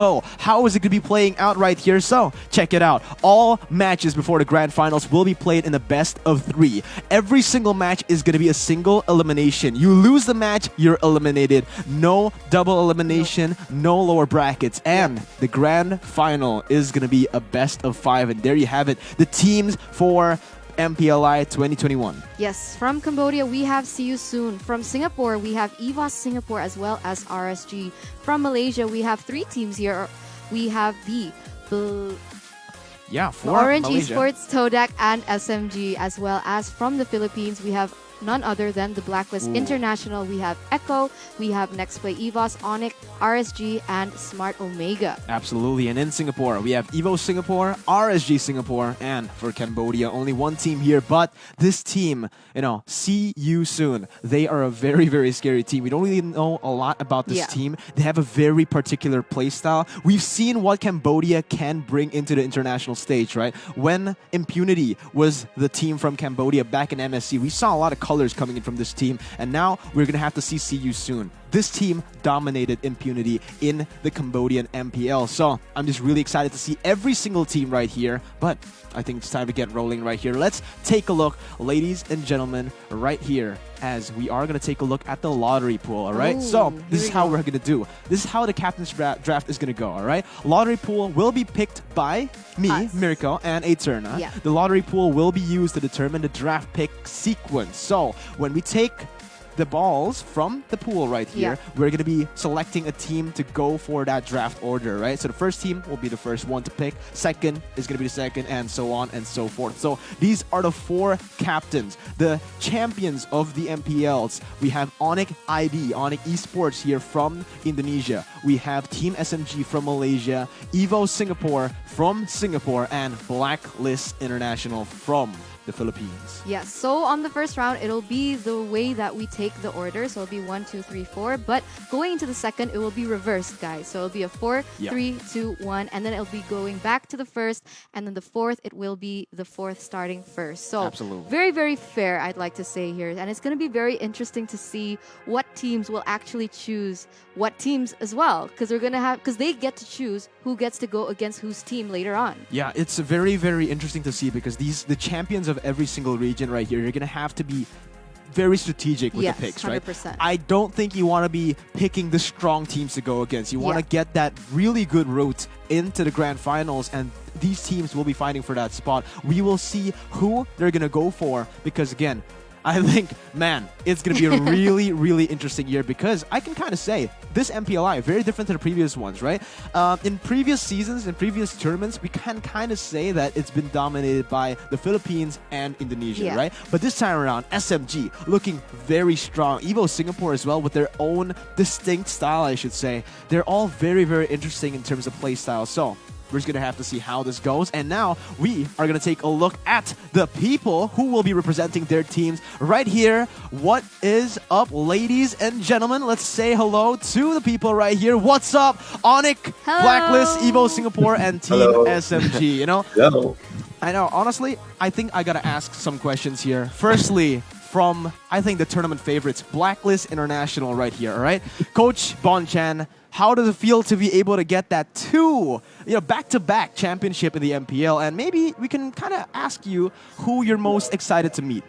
Oh, how is it going to be playing out right here? So, check it out. All matches before the grand finals will be played in the best of 3. Every single match is going to be a single elimination. You lose the match, you're eliminated. No double elimination, no lower brackets. And the grand final is going to be a best of 5. And there you have it. The teams for MPLI 2021. Yes, from Cambodia, we have See You Soon. From Singapore, we have EVOS Singapore as well as RSG. From Malaysia, we have 3 teams here. We have the Orange Malaysia. Esports, Todak, and SMG, as well as from the Philippines, we have none other than the Blacklist International. We have Echo, we have Next Play EVOS, ONIC, RSG, and Smart Omega. Absolutely. And in Singapore, we have EVOS Singapore, RSG Singapore, and for Cambodia, only one team here. But this team, See You Soon. They are a very, very scary team. We don't really know a lot about this team. They have a very particular playstyle. We've seen what Cambodia can bring into the international stage, right? When Impunity was the team from Cambodia back in MSC, we saw a lot of colors coming in from this team, and now we're going to have to see You Soon. This team dominated Impunity in the Cambodian MPL. So I'm just really excited to see every single team right here. But I think it's time to get rolling right here. Let's take a look, ladies and gentlemen, right here, as we are going to take a look at the lottery pool, all right? So this is how we're going to do. This is how the captain's draft is going to go, all right? Lottery pool will be picked by me, Mirko, and Eterna. Yeah. The lottery pool will be used to determine the draft pick sequence. So when we take the balls from the pool right here, we're going to be selecting a team to go for that draft order, right? So the first team will be the first one to pick, second is going to be the second, and so on and so forth. So these are the 4 captains, the champions of the MPLs. We have ONIC Esports here from Indonesia. We have Team SMG from Malaysia, EVOS Singapore from Singapore, and Blacklist International from the Philippines. Yes, so on the first round, it'll be the way that we take the order. So it'll be 1, 2, 3, 4. But going into the second, it will be reversed, guys. So it'll be a 4, 3, 2, 1. And then it'll be going back to the first. And then the fourth, it will be the fourth starting first. So very, very fair, I'd like to say here. And it's going to be very interesting to see what teams will actually choose what teams as well. Because they're going to have, because they get to choose who gets to go against whose team later on. Yeah, it's very, very interesting to see because the champions of every single region right here, you're going to have to be very strategic with the picks, 100%. right? I don't think you want to be picking the strong teams to go against. You want to get that really good route into the grand finals, and these teams will be fighting for that spot. We will see who they're going to go for because, again, I think, man, it's going to be a really, really interesting year because I can kind of say this MPLI, very different to the previous ones, right? In previous seasons, in previous tournaments, we can kind of say that it's been dominated by the Philippines and Indonesia, right? But this time around, SMG looking very strong. EVOS Singapore as well with their own distinct style, I should say. They're all very, very interesting in terms of play style. So we're just going to have to see how this goes. And now we are going to take a look at the people who will be representing their teams right here. What is up, ladies and gentlemen? Let's say hello to the people right here. What's up, ONIC, Blacklist, EVOS Singapore, and Team SMG? Hello. I know, honestly, I think I got to ask some questions here. Firstly, from, I think, the tournament favorites, Blacklist International right here, all right? Coach Bonchan, how does it feel to be able to get that back-to-back championship in the MPL? And maybe we can kind of ask you who you're most excited to meet.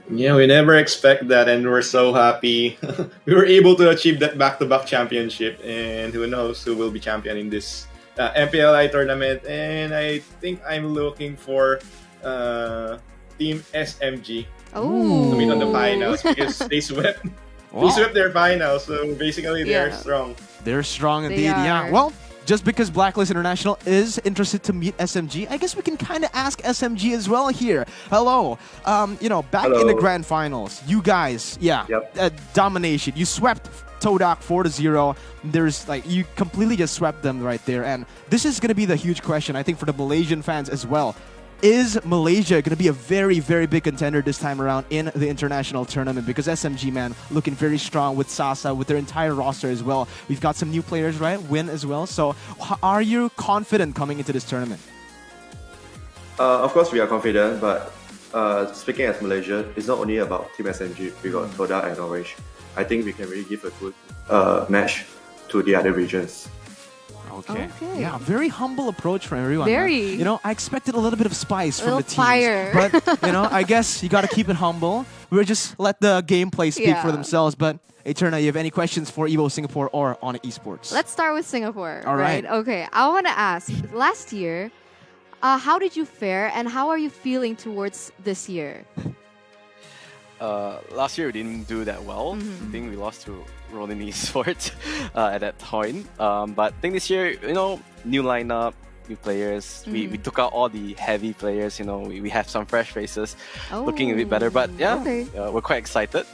Yeah, we never expect that, and we're so happy we were able to achieve that back-to-back championship. And who knows who will be championing this MPLI tournament? And I think I'm looking for Team SMG to meet on the finals because they swept. They swept their finals, so basically they're strong. They're strong indeed, yeah. Well, just because Blacklist International is interested to meet SMG, I guess we can kind of ask SMG as well here. Hello. Back in the grand finals, you guys, domination. You swept Todak 4-0. There's you completely just swept them right there. And this is going to be the huge question, I think, for the Malaysian fans as well. Is Malaysia going to be a very, very big contender this time around in the international tournament? Because SMG, man, looking very strong with Sasa, with their entire roster as well. We've got some new players, right? Win as well. So are you confident coming into this tournament? Of course, we are confident, but speaking as Malaysia, it's not only about Team SMG. We got Toda and Orange. I think we can really give a good match to the other regions. Okay. Okay. Yeah, very humble approach from everyone. Very. Man. You know, I expected a little bit of spice from Little the teams. fire. But, you know, I guess you got to keep it humble. We'll just let the gameplay speak for Yeah. themselves. But, Eterna, you have any questions for EVO Singapore or ONIC Esports? Let's start with Singapore. All right. Okay. I want to ask, last year, how did you fare and how are you feeling towards this year? Last year we didn't do that well. I think we lost to ONIC Esports at that point. But I think this year, you know, new lineup, new players. We took out all the heavy players. You know, we have some fresh faces, looking a bit better. But yeah, Okay. we're quite excited.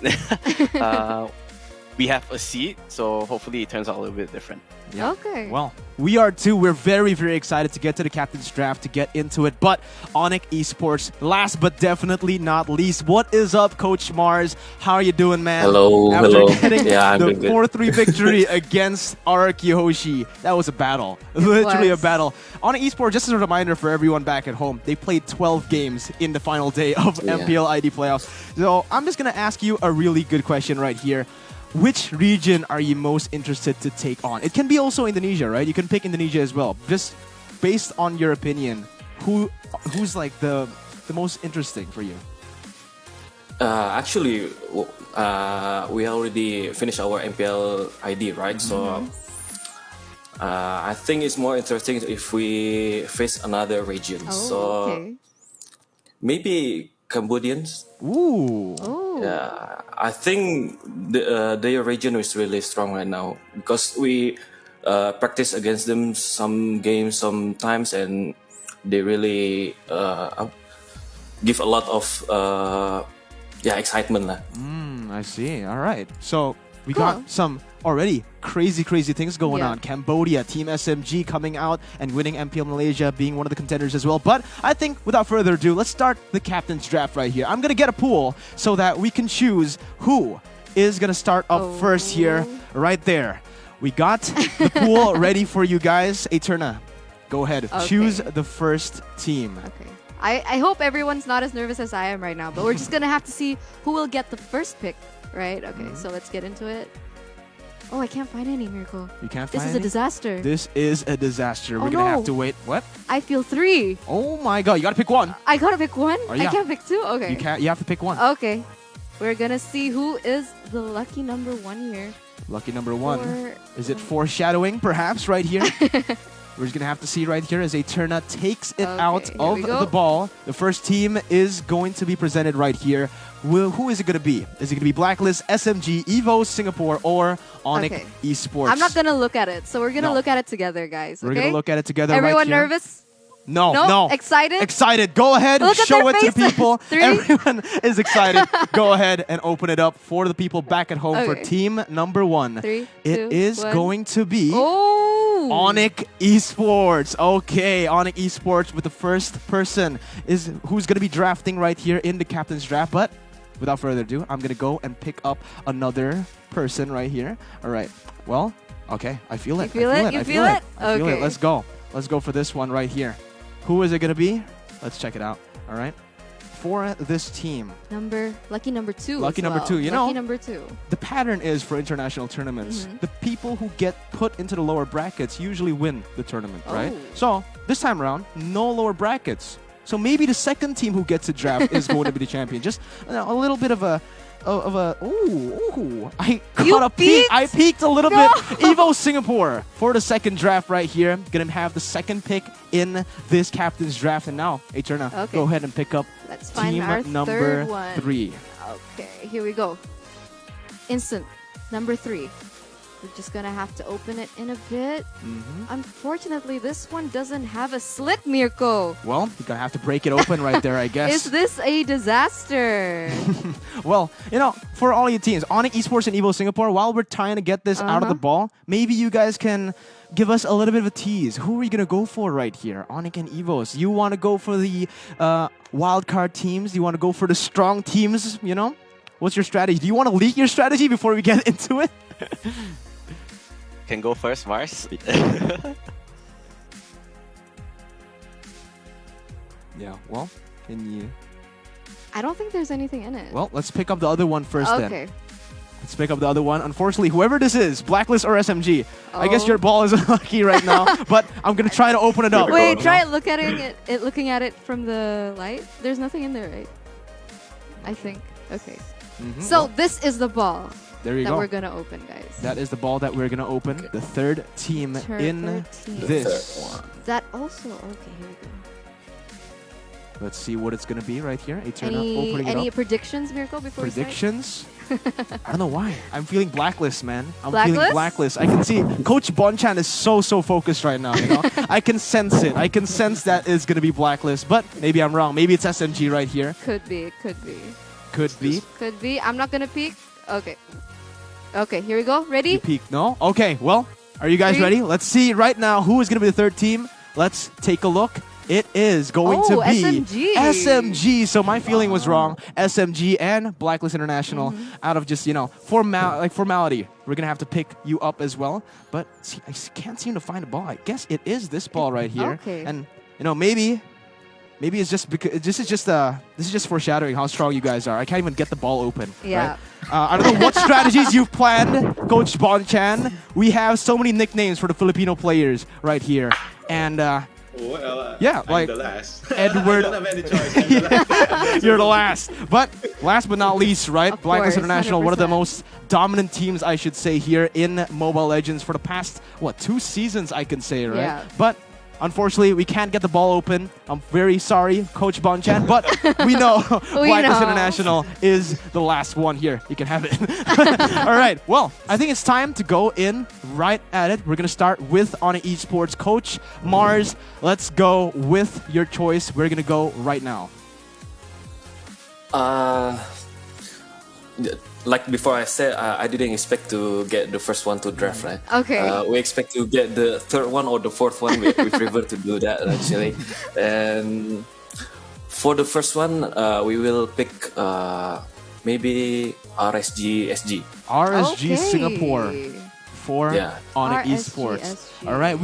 We have a seed, so hopefully it turns out a little bit different. Yeah. Okay. Well, we are too. We're very, very excited to get to the captain's draft, to get into it. But ONIC Esports, last but definitely not least, what is up, Coach Mars? How are you doing, man? Hello, After hello. getting Yeah, I'm the doing good. 4-3 victory against RQ HOSHI, that was a battle. Literally a was. battle. ONIC Esports, just as a reminder for everyone back at home, they played 12 games in the final day of Yeah. MPLI playoffs. So I'm just going to ask you a really good question right here. Which region are you most interested to take on? It can be also Indonesia, right? You can pick Indonesia as well. Just based on your opinion, who's like the most interesting for you? Actually, we already finished our MPL ID, right? So I think it's more interesting if we face another region. Oh, so okay. maybe Cambodians. Ooh. Oh. Yeah, I think their region is really strong right now because we practice against them some games sometimes, and they really give a lot of excitement lah. I see. All right. So we Cool. got some already crazy things going Yeah. on. Cambodia, Team SMG coming out and winning MPL Malaysia, being one of the contenders as well. But I think without further ado, let's start the captain's draft right here. I'm going to get a pool so that we can choose who is going to start up first here, right there. We got the pool ready for you guys. Eterna, go ahead. Okay. Choose the first team. Okay. I hope everyone's not as nervous as I am right now, but we're just going to have to see who will get the first pick, right? Okay, so let's get into it. Oh, I can't find any, Miracle. You can't This find is a any? disaster. This is a disaster. Oh, We're going to have no. to wait. What? I feel 3. Oh my god, you got to pick one. I gotta pick one? Oh, I yeah. can't pick 2? Okay. You have to pick one. Okay. We're gonna see who is the lucky number 1 here. Lucky number 1. For- Is it foreshadowing, perhaps, right here? We're just going to have to see right here as Eterna takes it Okay, out here of we go. the ball. The first team is going to be presented right here. Who is it going to be? Is it going to be BLACKLIST, SMG, EVOS Singapore, or ONIC Okay. Esports? I'm not gonna look at it, so we're gonna No. look at it together, guys. We're okay? going to look at it together Everyone right here. nervous? No, No? no. Excited? Excited. Go ahead and Look at show their it to faces. people. 3? Everyone is excited. Go ahead and open it up for the people back at home for Okay. team number 1. 3, It 2, is 1. going to be Oh! ONIC Esports. Okay, ONIC Esports with the first person is who's going to be drafting right here in the captain's draft. But without further ado, I'm going to go and pick up another person right here. All right. Well, okay. I feel it. You feel I feel it? it. You I feel feel it? I feel it. Okay. Let's go. Let's go for this one right here. Who is it going to be? Let's check it out. All right. For this team, Lucky number 2. Lucky as number well. 2, you Lucky know. number 2. the pattern is for international tournaments, the people who get put into the lower brackets usually win the tournament, right? Oh. So this time around, no lower brackets. So maybe the second team who gets a draft is going to be the champion. Just a little bit of a ooh, I You caught a peek. peeked? I peeked a little No. bit. EVO Singapore for the second draft right here. Gonna have the second pick in this captain's draft. And now, Eterna, Okay. go ahead and pick up Let's find team our number third one. 3. Okay, here we go. Instant. Number 3. We're just gonna have to open it in a bit. Unfortunately, this one doesn't have a slit, Mirko. Well, you're gonna have to break it open right there, I guess. Is this a disaster? Well, for all your teams, ONIC Esports and EVO Singapore, while we're trying to get this out of the ball, maybe you guys can give us a little bit of a tease. Who are you going to go for right here? ONIC and EVOS. You want to go for the wildcard teams? You want to go for the strong teams? What's your strategy? Do you want to leak your strategy before we get into it? Can go first, Mars. Yeah, well, can you... I don't think there's anything in it. Well, let's pick up the other one first then. Okay. Let's pick up the other one. Unfortunately, whoever this is, Blacklist or SMG, I guess Oh. your ball is unlucky right now, but I'm going to try to open it up. Wait, Oh, try looking at it from the light. There's nothing in there, right? I think. Okay. So this is the ball There you that go. we're gonna open, guys. That is the ball that we're going to open. The third team in Third team. this. That also okay. Here we go. Let's see what it's going to be right here. Eterna opening it Any up. predictions, Miracle? Before Predictions? I don't know why. I'm feeling Blacklist, man. I'm Blacklist? feeling Blacklist. I can see Coach Bonchan is so focused right now, you know? I can sense it. I can sense that it's going to be Blacklist, but maybe I'm wrong. Maybe it's SMG right here. Could be. Could be. Could be. Could be. I'm not gonna peek. Okay. Okay. Here we go. You Ready? peek. No? Okay, well, are you guys 3. ready? Let's see right now who is going to be the third team. Let's take a look. It is going to be SMG. SMG. So my feeling was wrong. SMG and Blacklist International out of just, you know, formality. We're going to have to pick you up as well. But see, I can't seem to find a ball. I guess it is this ball right here. Okay. And, you know, maybe it's just because this is just foreshadowing how strong you guys are. I can't even get the ball open. Yeah. Right? I don't know what strategies you've planned, Coach Bonchan. We have so many nicknames for the Filipino players right here. And Well, yeah, I'm like the last. Edward- I don't have any choice. I'm the last. you're the last. But last but not least, right? Of Blacklist course, International, one of the 100%. most dominant teams, I should say, here in Mobile Legends for the past, 2 seasons, I can say, right? Yeah. But unfortunately, we can't get the ball open. I'm very sorry, Coach Bonchan, but we know Blacklist know. International is the last one here. You can have it. All right. Well, I think it's time to go in right at it. We're going to start with ONIC Esports. Coach Mars, let's go with your choice. We're going to go right now. Like before I said, I didn't expect to get the first one to draft, right? Okay. We expect to get the third one or the fourth one. We prefer to do that actually. And for the first one, we will pick maybe RSG SG. RSG Okay. Singapore for Yeah. ONIC RSG Esports. SG. All right,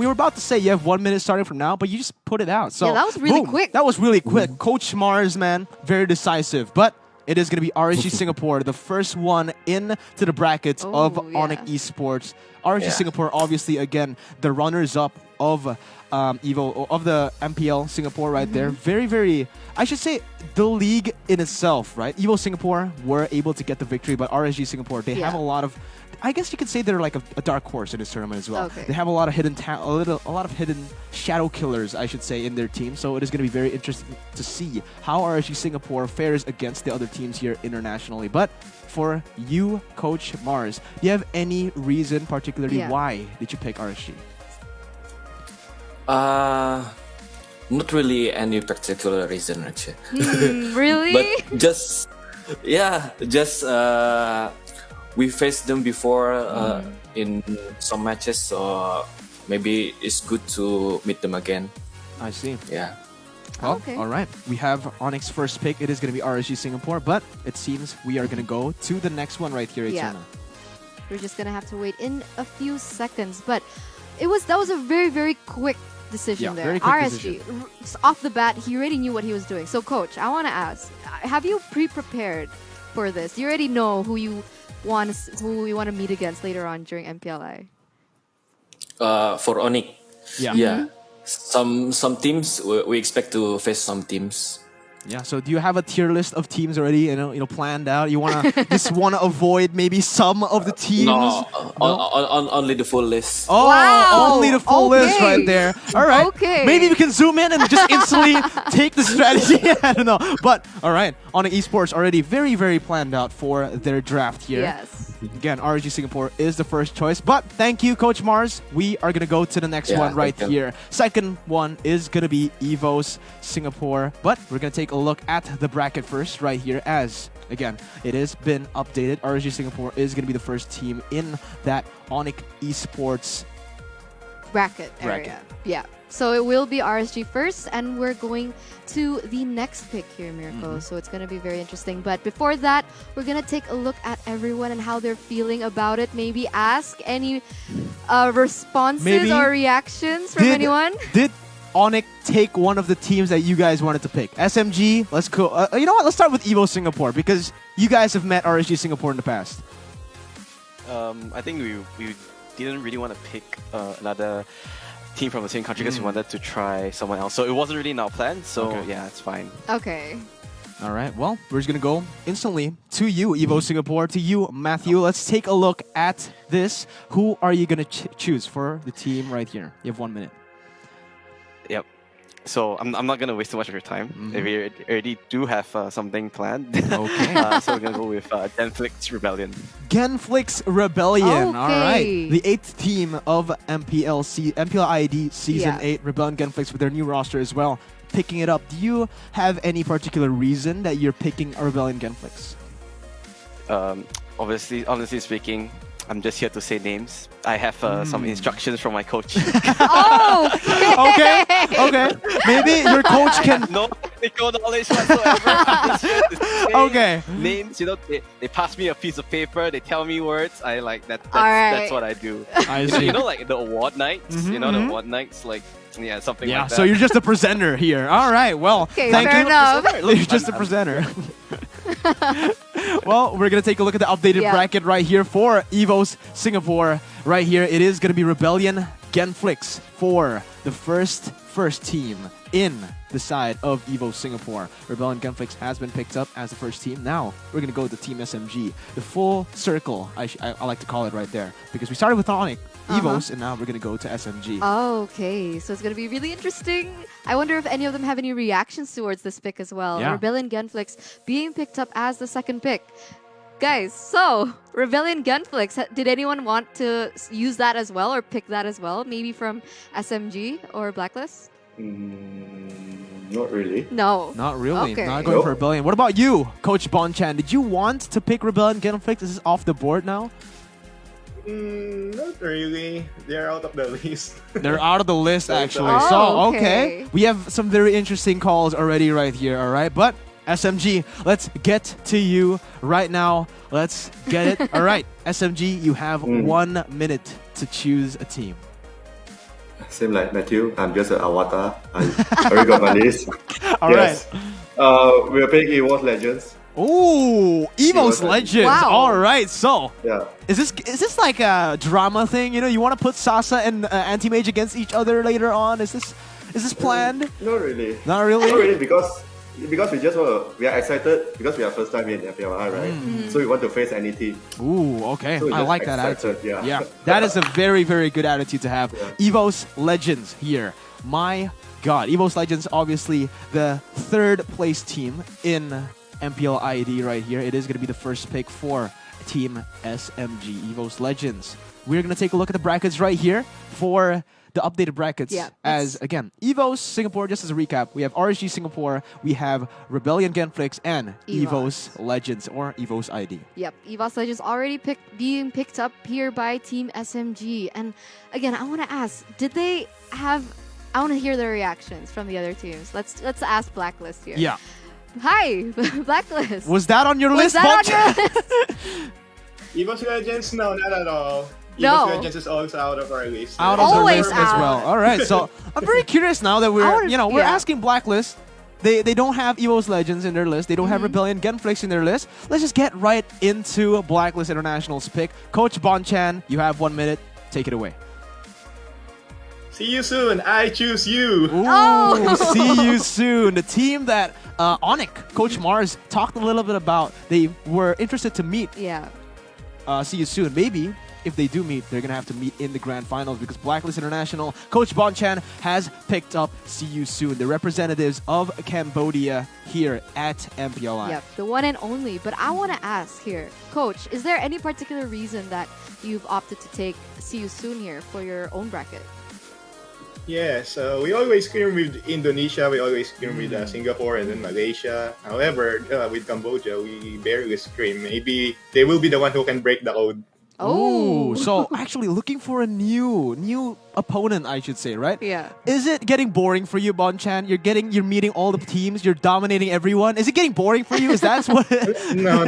we were about to say you have 1 minute starting from now, but you just put it out. So Yeah, that was really boom, quick. That was really quick. Coach Mars, man, very decisive. But it is going to be RSG Singapore, the first one into the brackets of Oh, yeah. ONIC Esports. RSG Yeah. Singapore, obviously, again, the runners-up of Evo of the MPL Singapore right there. Very, very, I should say, the league in itself, right? Evo Singapore were able to get the victory, but RSG Singapore, they have a Yeah. lot of, I guess you could say they're like a dark horse in this tournament as well. Okay. They have a lot of hidden, a lot of hidden shadow killers, I should say, in their team. So it is going to be very interesting to see how RSG Singapore fares against the other teams here internationally. But for you, Coach Mars, do you have any reason particularly Yeah. why did you pick RSG? Not really any particular reason actually. Really? But just we faced them before in some matches, so maybe it's good to meet them again. I see. Yeah. Well, Okay. all right. We have Onyx's first pick. It is going to be RSG Singapore, but it seems we are going to go to the next one right here, Yeah. Eterna. We're just gonna have to wait in a few seconds, but that was a very, very quick decision Yeah, there. very quick RSG off the bat, he already knew what he was doing. So, Coach, I want to ask: have you pre-prepared for this? You already know who you want to meet against later on during MPLI. For ONIC, Yeah. yeah. Some teams we expect to face some teams. Yeah. So, do you have a tier list of teams already? Planned out. You wanna just wanna avoid maybe some of the teams? No, only the full list. Oh, Wow. only the full list Okay. right there. All right. Okay. Maybe we can zoom in and just instantly take the strategy. I don't know. But all right, ONIC Esports already very, very planned out for their draft here. Yes. Again, RSG Singapore is the first choice. But thank you, Coach Mars. We are going to go to the next Yeah, one right thank you. here. Second one is going to be EVOS Singapore. But we're going to take a look at the bracket first right here as, again, it has been updated. RSG Singapore is going to be the first team in that ONIC Esports. Bracket area. Yeah. So it will be RSG first, and we're going to the next pick here, Miracle. So it's going to be very interesting. But before that, we're going to take a look at everyone and how they're feeling about it. Maybe ask any responses Maybe or reactions from anyone. Did ONIC take one of the teams that you guys wanted to pick? SMG, let's go. You know what? Let's start with EVO Singapore because you guys have met RSG Singapore in the past? I think we didn't really want to pick another team from the same country because we wanted to try someone else. So it wasn't really in our plan. So yeah, it's fine. Okay. All right, well, we're just going to go instantly to you, EVOS Singapore, to you, Matthew. Let's take a look at this. Who are you going to choose for the team right here? You have 1 minute. Yep. So I'm not going to waste too much of your time. We already do have something planned. Okay. So we're going to go with GENFLIX Rebellion. GENFLIX Rebellion. Okay. All right. The 8th team of MPLID Season 8, Rebellion GENFLIX with their new roster as well. Picking it up. Do you have any particular reason that you're picking Rebellion GENFLIX? Honestly speaking, I'm just here to say names. I have some instructions from my coach. Oh! Okay. Maybe your coach can... No technical knowledge whatsoever. I'm just here to say Okay. names. You know, they pass me a piece of paper. They tell me words. I like that. That's, Alright. that's what I do. I see. You know, like the award nights. You know, the award nights, like something like that. So you're just a presenter here. All right, well, Okay, thank fair you. enough. You're just a presenter. Well, we're going to take a look at the updated bracket right here for EVOS Singapore. Right here, it is going to be Rebellion GENFLIX for the first team in the side of EVOS Singapore. Rebellion GENFLIX has been picked up as the first team. Now, we're going to go to Team SMG. The full circle, I like to call it right there. Because we started with ONIC EVOS, and now we're going to go to SMG. Okay, so it's going to be really interesting. I wonder if any of them have any reactions towards this pick as well. Yeah. Rebellion GENFLIX being picked up as the second pick. Guys, so Rebellion GENFLIX, did anyone want to use that as well or pick that as well? Maybe from SMG or Blacklist? Not really. No. Not really. Okay. Not going for Rebellion. What about you, Coach Bonchan? Did you want to pick Rebellion GENFLIX? Is this off the board now? Not really. They're out of the list. They're out of the list, actually. Oh, so, okay. We have some very interesting calls already right here, all right? But SMG, let's get to you right now. Let's get it. All right, SMG, you have 1 minute to choose a team. Same like Matthew, I'm just an avatar. I already got my list. All right. We're playing EVOS Legends. Ooh, EVOS EVOS Legends. Wow. All right, so Yeah. is this like a drama thing? You know, you want to put Sasa and Anti-Mage against each other later on? Is this planned? Not really. Not really? Not really because we are excited because we are first time in MPLI, right? So we want to face any team. Ooh, okay. So we're I just like that excited, attitude. yeah. That is a very, very good attitude to have. Yeah. EVOS Legends here. My God. EVOS Legends, obviously the third place team in MPLID right here. It is going to be the first pick for Team SMG, EVOS Legends. We're going to take a look at the brackets right here for the updated brackets. Yeah, as, again, EVOS Singapore, just as a recap, we have RSG Singapore, we have Rebellion GENFLIX, and EVOS Legends, or EVOS ID. Yep, EVOS Legends already being picked up here by Team SMG. And again, I want to ask, did they have... I want to hear their reactions from the other teams. Let's ask Blacklist here. Yeah. Hi, Blacklist. Was that on your list, Was that on Bonch? your list? EVOS Legends? No, not at all. No. EVOS Legends is also out of our list. Out of the Always list as out. well. All right, so I'm very curious now that we're we're yeah. asking Blacklist. They don't have EVOS Legends in their list. They don't have Rebellion GENFLIX in their list. Let's just get right into Blacklist International's pick. Coach Bonchan, you have 1 minute. Take it away. See you soon. I choose you. Ooh, Oh. see you soon. The team that ONIC, Coach Mars, talked a little bit about. They were interested to meet. Yeah. See you soon. Maybe if they do meet, they're going to have to meet in the grand finals because Blacklist International, Coach Bonchan has picked up See You Soon, the representatives of Cambodia here at MPLI. Yep, the one and only. But I want to ask here, Coach, is there any particular reason that you've opted to take See You Soon here for your own bracket? Yeah, so we always scrim with Indonesia, we always scrim with Singapore and then Malaysia. However, with Cambodia, we barely scrim. Maybe they will be the one who can break the code. Oh, so actually looking for a new opponent, I should say, right? Yeah. Is it getting boring for you, Bonchan? You're meeting all the teams, you're dominating everyone. Is it getting boring for you? Is that what? No.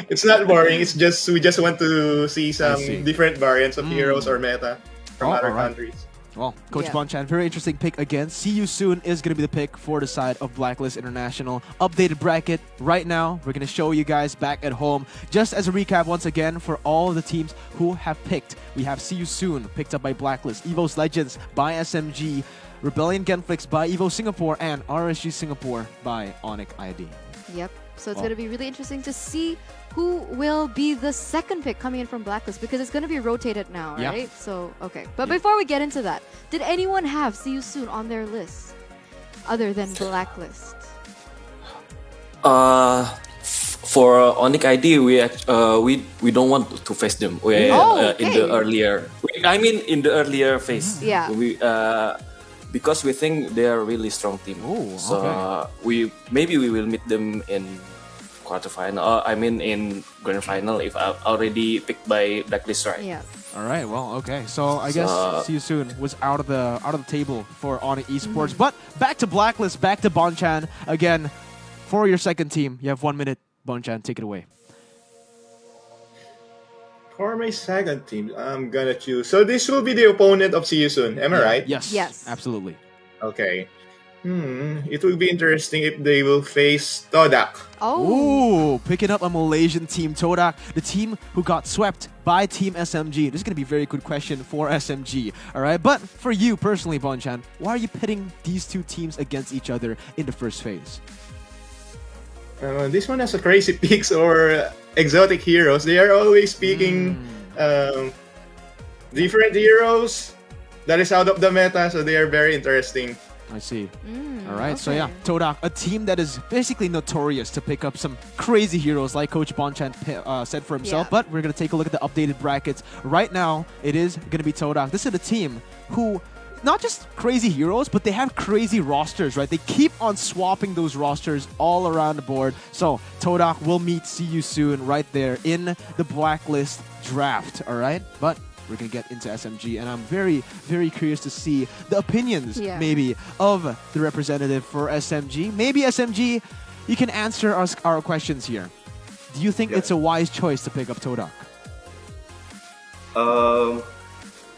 It's not boring. It's just we just want to see some different variants of heroes or meta from other countries. Well, Coach Yeah. Bonchan, very interesting pick again. See You Soon is going to be the pick for the side of Blacklist International. Updated bracket right now. We're going to show you guys back at home. Just as a recap once again for all the teams who have picked. We have See You Soon picked up by Blacklist, EVOS Legends by SMG, Rebellion GENFLIX by EVOS Singapore, and RSG Singapore by ONIC ID. Yep. So it's Wow. going to be really interesting to see who will be the second pick coming in from Blacklist, because it's going to be rotated now, Yeah. right? So, okay. But Yeah. before we get into that, did anyone have See You Soon on their list other than Blacklist? For ONIC ID, we don't want to face them. We Oh, in the okay. earlier. In the earlier phase. Yeah. We because we think they are a really strong team. Oh, so okay. we will meet them in quarterfinal. In grand final if I already picked by Blacklist, right? Yeah. All right, well, okay. So I guess See You Soon was out of the table for ONIC Esports. But back to Blacklist, back to Bonchan. Again, for your second team, you have 1 minute. Bonchan, take it away. For my second team, I'm gonna choose. So this will be the opponent of See You Soon. Am I right? Yes. Yes. Absolutely. Okay. It will be interesting if they will face Todak. Oh. Ooh, picking up a Malaysian team, Todak, the team who got swept by Team SMG. This is going to be a very good question for SMG, all right? But for you personally, Bonchan, why are you pitting these two teams against each other in the first phase? This one has a crazy picks or exotic heroes. They are always picking different heroes that is out of the meta, so they are very interesting. I see. All right, so okay. yeah, Todak, a team that is basically notorious to pick up some crazy heroes, like Coach Bonchan said for himself. Yeah. But we're going to take a look at the updated brackets. Right now, it is going to be Todak. This is a team who, not just crazy heroes, but they have crazy rosters, right? They keep on swapping those rosters all around the board. So Todak will meet See You Soon right there in the Blacklist draft, all right? But we're going to get into SMG, and I'm very, very curious to see the opinions, maybe, of the representative for SMG. Maybe SMG, you can answer our questions here. Do you think it's a wise choice to pick up Todak?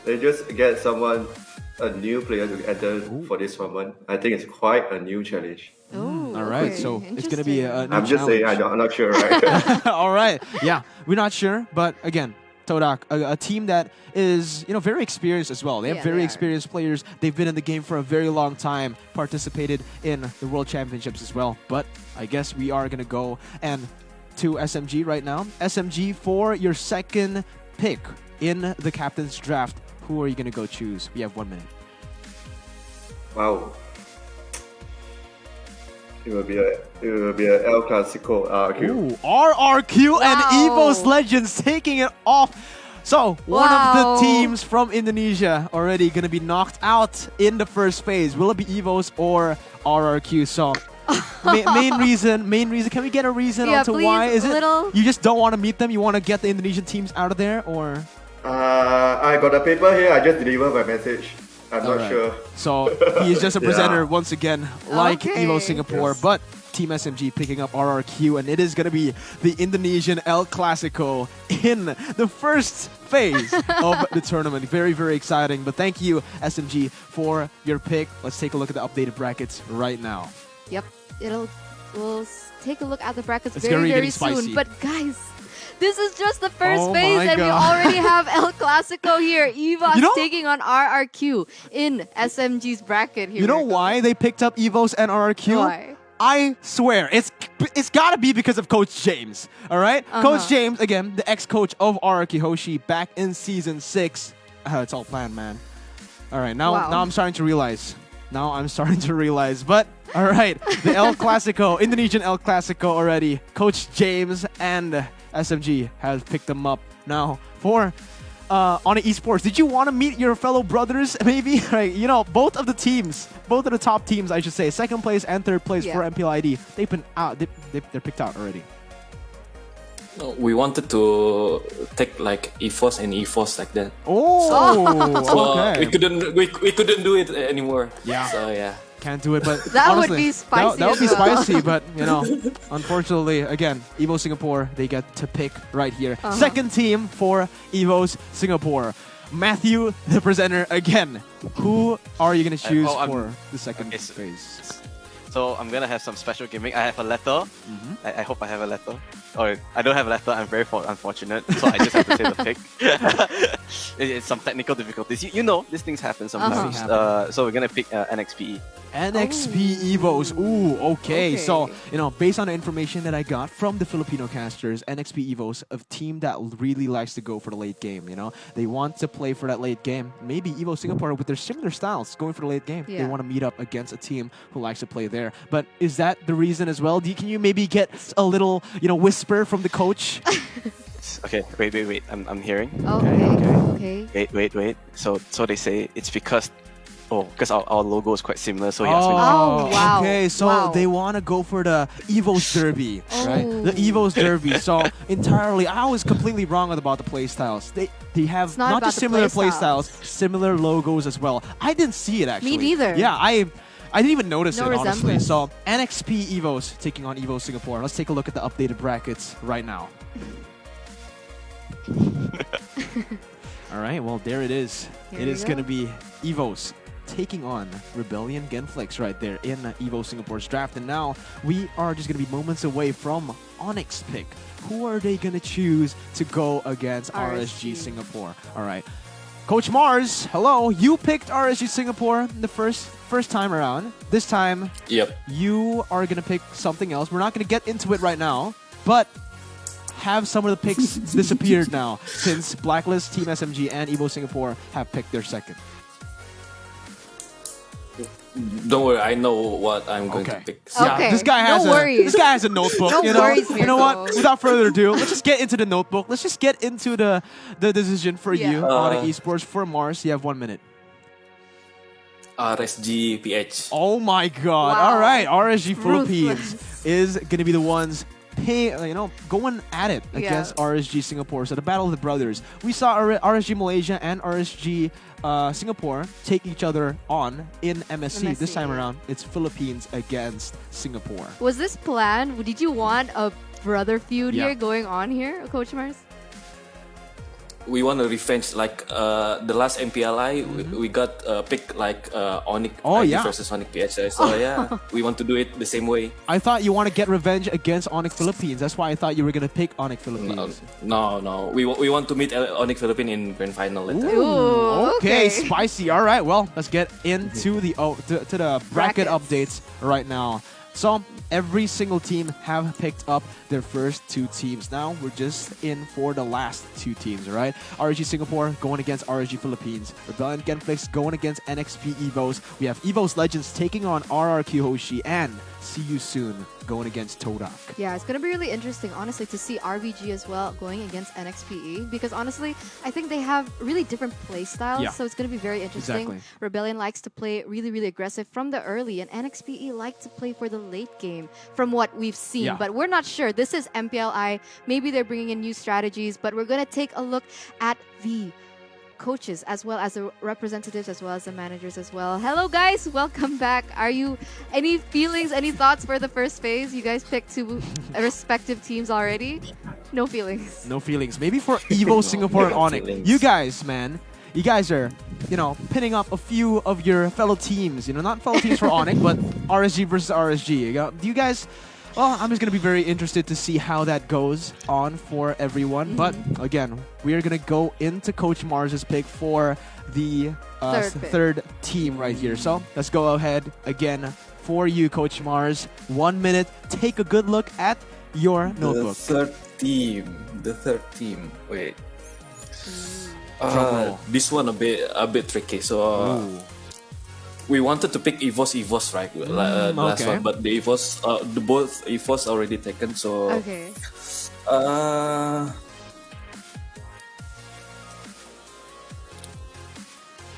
They just get a new player to enter for this tournament. I think it's quite a new challenge. Oh, All right, okay. so it's going to be a new I'm just saying, challenge. I'm not sure, right? All right, yeah, we're not sure, but again, Todak, a team that is, very experienced as well. They have Yeah, very they are. experienced players. They've been in the game for a very long time, participated in the World Championships as well. But I guess we are going to go and to SMG right now. SMG, for your second pick in the captain's draft, who are you going to go choose? We have 1 minute. Wow. It will be a El Clasico RQ. Ooh, RRQ and Wow. EVOS Legends taking it off. So, one of the teams from Indonesia already going to be knocked out in the first phase. Will it be EVOS or RRQ? So, main reason, can we get a reason onto please, why? Is it little- you just don't want to meet them? You want to get the Indonesian teams out of there? Or I got a paper here. I just delivered my message. I'm not Alright. sure. So, he is just a presenter Yeah. once again, like Okay. EVOS Singapore. Yes. But Team SMG picking up RRQ, and it is going to be the Indonesian El Clasico in the first phase of the tournament. Very, very exciting. But thank you, SMG, for your pick. Let's take a look at the updated brackets right now. Yep. We'll take a look at the brackets It's very, already very getting spicy. soon. But guys, this is just the first Oh phase, my and we God. already have El Clasico here. EVOS You know- taking on RRQ in SMG's bracket here. You know we go. why they picked up EVOS and RRQ? Why? I swear, it's got to be because of Coach James, all right? Coach James, again, the ex-coach of RRQ HOSHI back in Season 6. It's all planned, man. All right, now I'm starting to realize. But, all right, the El Clasico, Indonesian El Clasico already. Coach James and SMG has picked them up. Now, for ONIC Esports, did you want to meet your fellow brothers, maybe? Right, both of the top teams, I should say, second place and third place for MPLI, they've been out. They're picked out already. No, we wanted to take like EVOS and EVOS like that. Oh, So okay. we couldn't do it anymore. Yeah. So yeah. Can't do it, but That would honestly, be spicy That would be as well. spicy, but unfortunately, again, EVOS Singapore, they get to pick right here. Second team for EVOS Singapore. Matthew, the presenter, again. Who are you going to choose for the second okay, phase? So I'm gonna have some special gimmick. I have a letter. I hope I have a letter. Or I don't have a letter. I'm very unfortunate. So I just have to say the pick. It's some technical difficulties. You know, these things happen sometimes. So we're gonna pick NXPE. NXP EVOS. Ooh, okay. So, based on the information that I got from the Filipino casters, NXP EVOS, a team that really likes to go for the late game, They want to play for that late game. Maybe EVOS Singapore, with their similar styles, going for the late game. They want to meet up against a team who likes to play there. But is that the reason as well? Can you maybe get a little, whisper from the coach? Okay, wait. I'm hearing. Okay. Wait. So they say it's because our logo is quite similar, so he asked me to wow. Okay, so they want to go for the EVOS Derby, right? The EVOS Derby. So entirely, I was completely wrong about the playstyles. They have not just similar playstyles, similar logos as well. I didn't see it actually. Me neither. Yeah, I didn't even notice it, honestly. resemblance. So NXP EVOS taking on EVOS Singapore. Let's take a look at the updated brackets right now. All right, well, there it is. Here It we is go. going to be EVOS taking on Rebellion GENFLIX right there in EVOS Singapore's draft. And now we are just going to be moments away from ONIC's pick. Who are they going to choose to go against RSG Singapore? All right. Coach Mars, hello. You picked RSG Singapore the first time around. This time, you are going to pick something else. We're not going to get into it right now, but have some of the picks disappeared now since BLACKLIST, Team SMG, and EVOS Singapore have picked their second. Don't worry, I know what I'm going to pick. Yeah, Okay, this guy has no worries. this guy has a notebook. No worries, You know what? Mirko. Without further ado, let's just get into the notebook. Let's just get into the decision for you, ONIC Esports. For Mars, you have 1 minute. RSG PH. Oh my God! Wow. All right, RSG Ruthless. Philippines is gonna be the ones going at it against RSG Singapore. So the battle of the brothers. We saw RSG Malaysia and RSG Singapore take each other on in MSC. This time around, it's Philippines against Singapore. Was this planned? Did you want a brother feud here going on here, Coach Mars? We want a revenge like the last MPLI. We got picked like ONIC versus ONIC PH. So yeah, we want to do it the same way. I thought you want to get revenge against ONIC Philippines. That's why I thought you were gonna pick ONIC Philippines. No. We want to meet ONIC Philippines in grand final. Ooh, okay, spicy. All right, well, let's get into the to the bracket updates right now. So every single team have picked up their first two teams. Now we're just in for the last two teams, all right? RSG Singapore going against RSG Philippines. Rebellion GENFLIX going against NXP EVOS. We have EVOS Legends taking on RRQ HOSHI, and See You Soon going against Todak. Yeah, it's going to be really interesting, honestly, to see RBG as well going against NXPE, because honestly, I think they have really different play styles, so it's going to be very interesting. Exactly. Rebellion likes to play really, really aggressive from the early, and NXPE like to play for the late game from what we've seen, but we're not sure. This is MPLI. Maybe they're bringing in new strategies, but we're going to take a look at the coaches as well as the representatives as well as the managers as well. Hello guys, welcome back. Are you any feelings, any thoughts for the first phase? You guys picked two respective teams already? No feelings. No feelings. Maybe for EVOS Singapore and ONIC. You guys, man, you guys are, pinning up a few of your fellow teams. Not fellow teams for ONIC, but RSG versus RSG. Do you guys? Well, I'm just going to be very interested to see how that goes on for everyone. But again, we are going to go into Coach Mars's pick for the third team right here. So let's go ahead again for you, Coach Mars. 1 minute. Take a good look at your notebook. The third team. Wait. This one a bit tricky. So we wanted to pick EVOS, right? Last one, but the EVOS, both EVOS already taken. So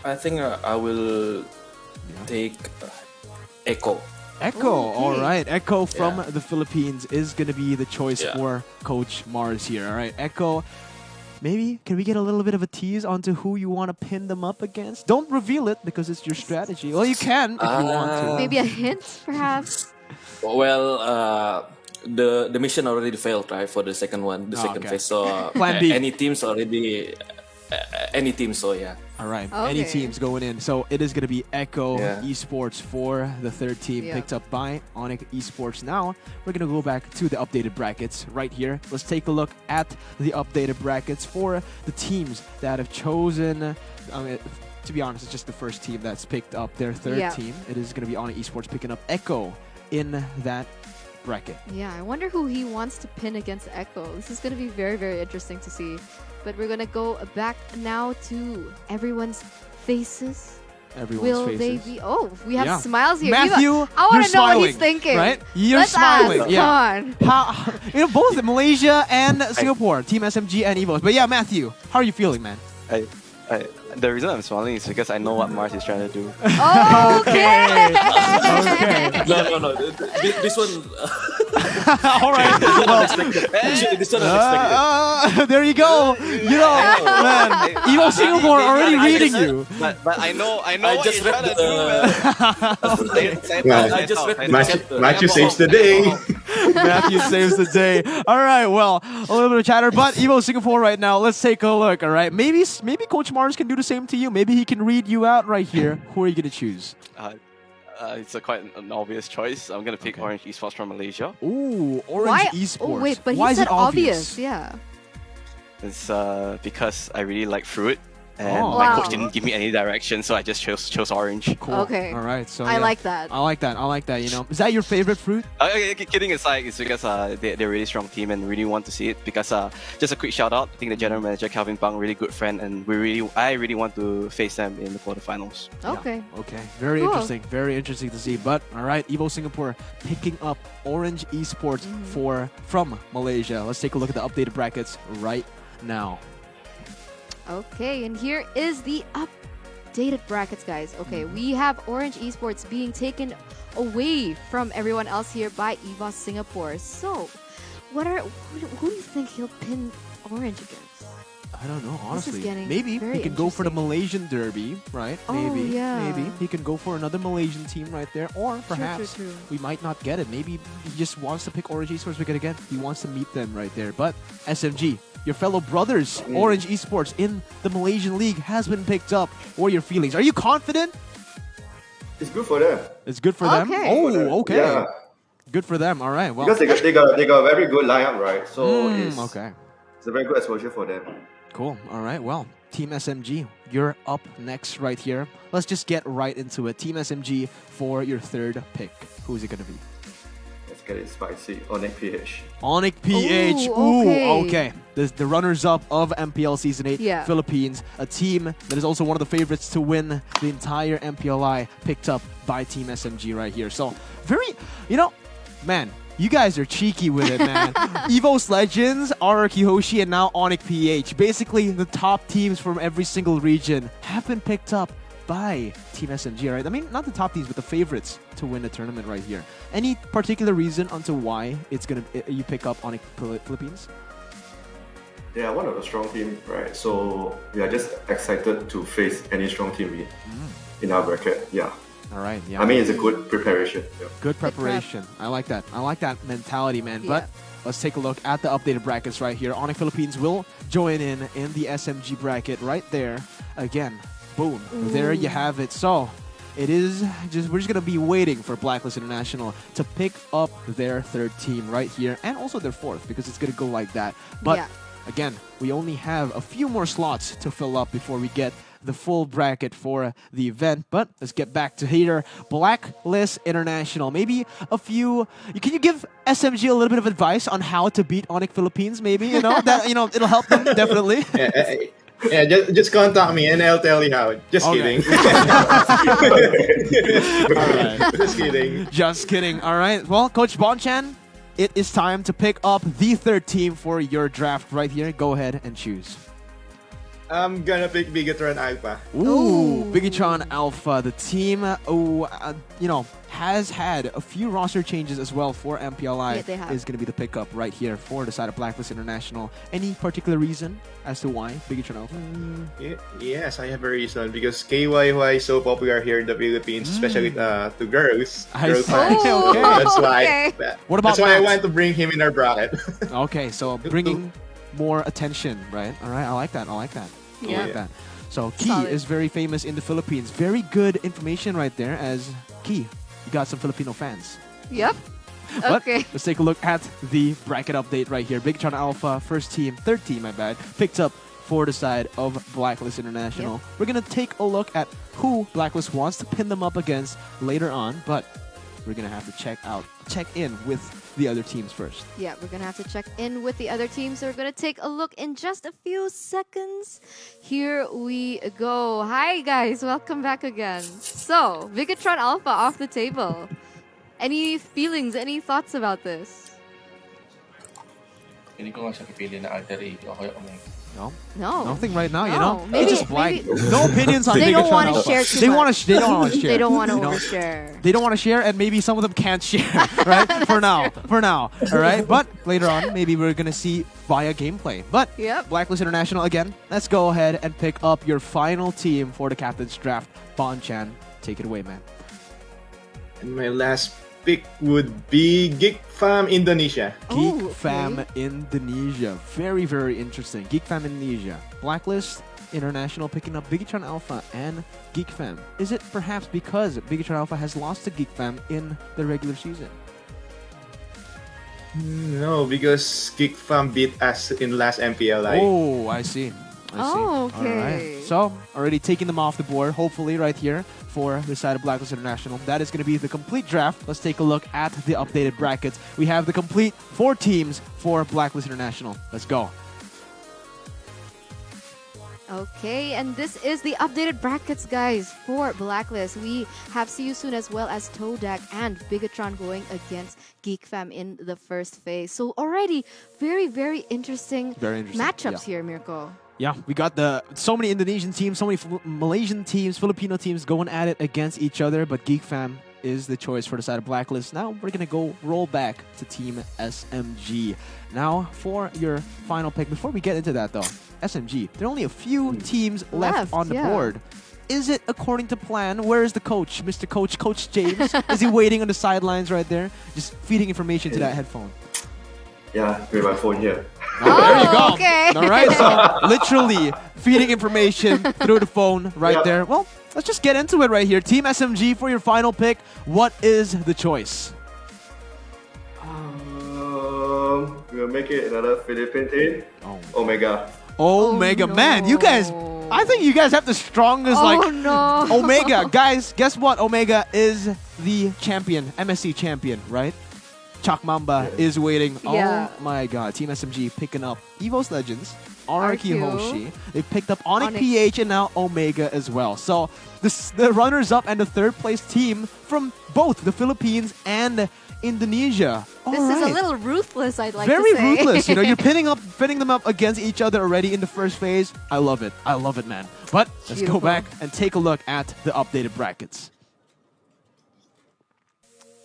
I think I will take Echo. All right. Echo from the Philippines is going to be the choice for Coach Mars here. All right, Echo. Maybe, can we get a little bit of a tease onto who you want to pin them up against? Don't reveal it because it's your strategy. Well, you can if you want to. Maybe a hint, perhaps? Well, the mission already failed, right, for the second one, the second phase. So Plan B. any teams already any team. So yeah. All right, any Okay. teams going in. So it is going to be Echo Yeah. Esports for the third team, Yeah. picked up by ONIC Esports. Now, we're going to go back to the updated brackets right here. Let's take a look at the updated brackets for the teams that have chosen. To be honest, it's just the first team that's picked up their third Yeah. team. It is going to be ONIC Esports picking up Echo in that bracket. Yeah, I wonder who he wants to pin against Echo. This is going to be very, very interesting to see. But we're going to go back now to everyone's faces. Everyone's Will faces. they be? Oh, we have Yeah. smiles here. Matthew, I want you're to know what smiling, he's thinking. right? You're Let's smiling. Ask. Yeah. Come on. How, both Malaysia and Singapore, Team SMG and EVOS. But yeah, Matthew, how are you feeling, man? The reason I'm smiling is because I know what Mars is trying to do. Okay. Okay. No. This one. All right. Well, Actually, this one unexpected. there you go. You know, man, EVOS Singapore already reading you. But I know I what just you're read trying to do, man. Yeah. I just read the chapter. Matthew saves the day. Matthew saves the day. All right, well, a little bit of chatter, but EVOS Singapore right now. Let's take a look. All right, maybe Coach Mars can do the same to you. Maybe he can read you out right here. Who are you gonna choose? It's quite an obvious choice. I'm gonna pick Orange Esports from Malaysia. Ooh, Orange Why? Esports. Oh, wait, but Why he is said it obvious? Yeah. It's because I really like fruit, and Oh. my Wow. coach didn't give me any direction, so I just chose orange. Cool. Okay. All right. So I yeah. like that. I like that. I like that. You know, is that your favorite fruit? Kidding aside, it's because they're a really strong team and really want to see it. Because just a quick shout out, I think the general manager Calvin Pang, really good friend, and I really want to face them in the quarterfinals. Okay. Okay, very Cool. interesting. Very interesting to see. But all right, EVOS Singapore picking up Orange Esports from Malaysia. Let's take a look at the updated brackets right now. Okay, and here is the updated brackets, guys. Okay, we have Orange Esports being taken away from everyone else here by EVOS Singapore. So, who do you think he'll pin Orange against? I don't know, This is honestly. getting Maybe very he can go for the interesting. Malaysian derby, right? Oh, Maybe. yeah. Maybe he can go for another Malaysian team right there, or perhaps true. we might not get it. Maybe he just wants to pick Orange Esports again. He wants to meet them right there. But SMG, your fellow brothers, Orange Esports in the Malaysian League has been picked up. What are your feelings? Are you confident? It's good for them. It's good for them. Okay. Oh, okay. Yeah, Good for them. All right. Well, because they got a very good lineup, right? So it's okay. a very good exposure for them. Cool. All right. Well, Team SMG, you're up next right here. Let's just get right into it. Team SMG for your third pick. Who's it going to be? Let's get it spicy. ONIC PH. ONIC PH. Ooh, Okay. The runners-up of MPL Season 8 Yeah. Philippines. A team that is also one of the favorites to win the entire MPLI, picked up by Team SMG right here. So, man, you guys are cheeky with it, man. EVOS Legends, RRQ HOSHI, and now ONIC PH. Basically, the top teams from every single region have been picked up by Team SMG, right? I mean, not the top teams, but the favorites to win the tournament right here. Any particular reason onto why you pick up ONIC Philippines? They are one of the strong team, right? So we are just excited to face any strong team in our bracket. Yeah. All right, yeah. I mean, it's a good preparation. Yeah. Good preparation. I like that. I like that mentality, man. Yeah. But let's take a look at the updated brackets right here. ONIC Philippines will join in the SMG bracket right there. Again, boom. There you have it. So we're just gonna be waiting for BLACKLIST International to pick up their third team right here, and also their fourth, because it's gonna go like that. But Yeah. again, we only have a few more slots to fill up before we get the full bracket for the event. But let's get back to here. BLACKLIST International. Maybe can you give SMG a little bit of advice on how to beat ONIC Philippines? Maybe, it'll help them definitely. Yeah, just contact me and I'll tell you how. Just Okay. kidding. All right. Just kidding. Just kidding. All right. Well, Coach Bonchan, it is time to pick up the third team for your draft right here. Go ahead and choose. I'm gonna pick Bigatron Alpha. Ooh, Bigatron Alpha, the team has had a few roster changes as well for MPLI. Yeah, they have. Is going to be the pickup right here for the side of BLACKLIST International. Any particular reason as to why Bigatron Alpha? Yes, I have a reason because KYY is so popular here in the Philippines, especially to girls. I Girl see. fans. Oh, That's why. okay. What about That's why I Max? want to bring him in our bracket. Okay, so bringing more attention, right? All right, I like that. I like that. So Key Solid. is very famous in the Philippines. Very good information right there. As Key, you got some Filipino fans. Yep. But Okay. let's take a look at the bracket update right here. Bigatron Alpha, third team, my bad, picked up for the side of Blacklist International. Yep. We're going to take a look at who Blacklist wants to pin them up against later on, but we're going to have to check in with the other teams first. Yeah, we're gonna have to check in with the other teams. So we're gonna take a look in just a few seconds. Here we go. Hi guys, welcome back again. So, Bigatron Alpha off the table. Any feelings, any thoughts about this? Hindi ko nga siya pipili na alter ego ako yung Omega. No? No. Nothing right now, you No, know? maybe- It's just blank. maybe- No opinions on They don't Bigatron wanna Alpha. share too They much. they don't want to share. They don't want to you know? overshare. They don't want to share, and maybe some of them can't share, right? For now, all right? But later on, maybe we're going to see via gameplay. But Yep. Blacklist International, again, let's go ahead and pick up your final team for the Captain's Draft. Bon Chan, take it away, man. And my last pick would be Geek Fam Indonesia. Geek Oh, okay. Fam Indonesia. Very, very interesting. Geek Fam Indonesia. Blacklist International picking up Bigatron Alpha and Geek Fam. Is it perhaps because Bigatron Alpha has lost to Geek Fam in the regular season? No, because Geek Fam beat us in last MPLI. Oh, I see. I see. Oh, All right. okay. So, already taking them off the board, hopefully, right here for the side of Blacklist International. That is going to be the complete draft. Let's take a look at the updated brackets. We have the complete 4 teams for Blacklist International. Let's go. Okay, and this is the updated brackets, guys, for Blacklist. We have See You Soon as well as Todak and Bigatron going against Geek Fam in the first phase. So already very, very interesting, matchups here, Mirko. Yeah, we got so many Indonesian teams, so many Malaysian teams, Filipino teams going at it against each other, but Geek Fam is the choice for the side of Blacklist. Now we're going to roll back to Team SMG. Now for your final pick, before we get into that though, SMG, there are only a few teams left on the board. Is it according to plan? Where is the coach, Mr. Coach, Coach James? Is he waiting on the sidelines right there, just feeding information to that headphone? Yeah, with my phone here. There you go. Okay. All right, so literally feeding information through the phone right there. Well, let's just get into it right here. Team SMG, for your final pick, what is the choice? We'll make it another Philippine team. Omega. Omega, no. man, you guys, I think you guys have the strongest, Oh, no. Omega. Guys, guess what? Omega is the champion, MSC champion, right? Chak Mamba is waiting. Yeah. Oh my god. Team SMG picking up EVOS Legends, RQ RQ. HOSHI. They picked up ONIC ONIC. PH and now Omega as well. So the runners-up and the third-place team from both the Philippines and Indonesia. This is a little ruthless, I'd like Very to say. ruthless. You know, you're pitting them up against each other already in the first phase. I love it. I love it, man. But let's Beautiful. go back and take a look at the updated brackets.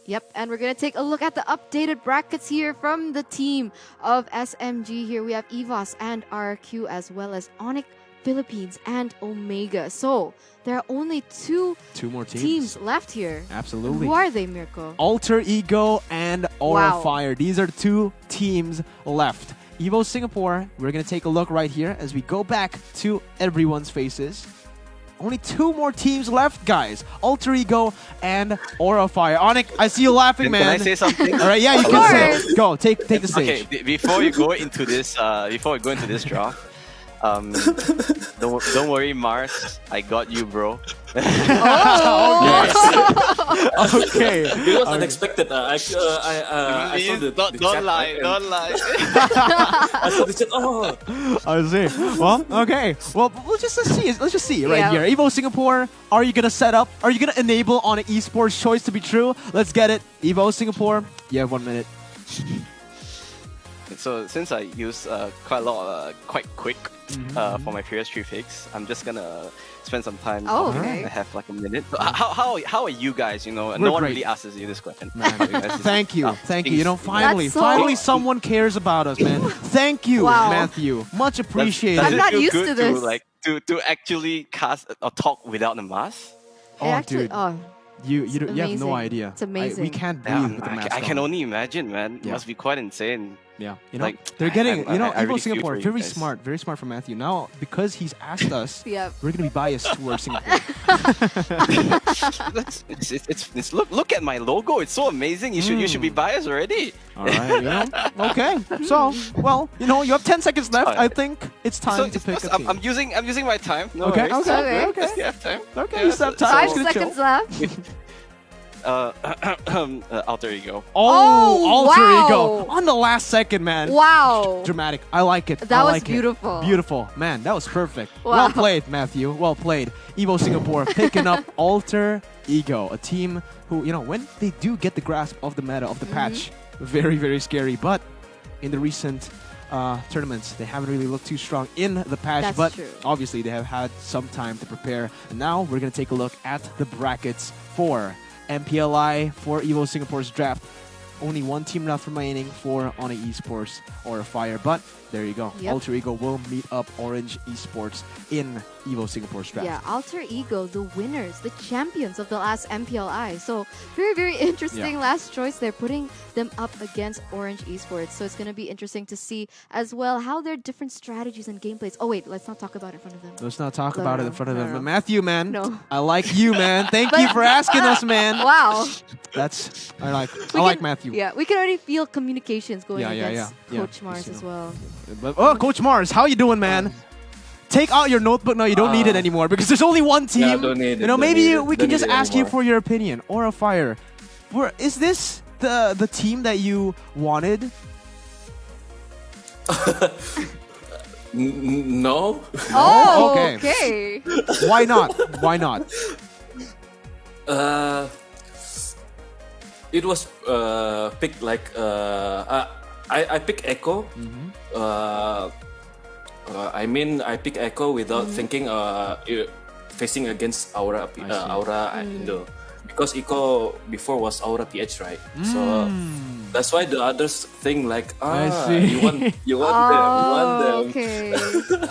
Yep, and we're going to take a look at the updated brackets here from the team of SMG. Here we have EVOS and RQ as well as ONIC Philippines and Omega. So there are only two more teams left here. Absolutely. Who are they, Mirko? Alter Ego and Aura Wow. Fire. These are 2 teams left. EVO Singapore, we're going to take a look right here as we go back to everyone's faces. Only 2 more teams left, guys. Alter Ego and Aura Fire. Onyx, I see you laughing, man. Can I say something? All right, yeah, you Of can say course. it. Go, take the Okay, stage. before you go into this, draft, don't worry, Mars. I got you, bro. Okay. It was unexpected. I saw the don't chat, lie, and don't lie. I saw the chat. Oh, I see. Well, okay. Well, let's just see right Yeah. here. EVO Singapore, are you gonna set up? Are you gonna enable ONIC Esports choice to be true? Let's get it. EVO Singapore, you have 1 minute. So since I use quite a lot, quite quick for my previous 3 picks, I'm just gonna spend some time. Oh, talking. okay. I have like a minute. So how are you guys? You know, We're no one great. really asks you this question. Thank you. Thank you. You know, That's so- finally someone cares about us, man. Thank you, Wow. Matthew. Much appreciated. I'm not used to this. To actually cast or talk without the mask. Oh, Actually, dude. You have no amazing. idea. It's amazing. We can't breathe Yeah, with the mask I can on. only imagine, man. It Yeah. must be quite insane. Yeah, you know, Like, they're getting, I you know, really EVO feel Singapore, for you very guys. smart from Matthew. Now, because he's asked us, Yep. we're going to be biased towards Singapore. Look at my logo. It's so amazing. You should be biased already. All right, you know, okay. So, well, you know, you have 10 seconds left. Fine. I think it's time to pick a team. I'm using my time. No Okay, worries. okay, Okay. okay. Still have time. Okay, Yeah, you still have time. 5 Just gonna seconds chill. left. Alter ego. Oh, alter wow. ego on the last second, man. Wow. Dramatic. I like it. That I was like it. beautiful. Beautiful. Man, that was perfect. Wow. Well played, Matthew. Well played. EVO Singapore picking up Alter Ego, a team who, you know, when they do get the grasp of the meta, of the patch, very, very scary. But in the recent tournaments, they haven't really looked too strong in the patch. That's but true. obviously, they have had some time to prepare. And now we're going to take a look at the brackets for MPLI, for EVO Singapore's draft. Only one team left remaining for ONIC Esports or Fire, but there you go. Yep. Alter Ego will meet up Orange Esports in EVO Singapore's draft. Yeah, Alter Ego, the winners, the champions of the last MPLI. So very, very interesting Yeah. last choice. They're putting them up against Orange Esports. So it's going to be interesting to see as well how their different strategies and gameplays. Oh wait, let's not talk about it in front of them. Let's not talk No, about it no, in front of no, them. no. But Matthew, man, No. I like you, man. Thank you But- for asking us, man. Wow. That's I like We can- Matthew. Yeah, we can already feel communications going Yeah, yeah, against yeah. Coach Yeah, Mars just, as you well. But, oh, Coach Mars, how you doing, man? Take out your notebook. No, you don't need it anymore because there's only one team. Yeah, don't need it, You know, don't maybe need it, we can don't just need it ask you anymore. for your opinion. Or a Fire. Is this the team that you wanted? No. Oh, Okay. okay. Why not? Why not? It was picked like I pick Echo. I mean I pick Echo without thinking facing against Aura see. Aura Indo, because Echo before was Aura PH, right? So that's why the others think like I see. you want them, you want Oh, them. okay.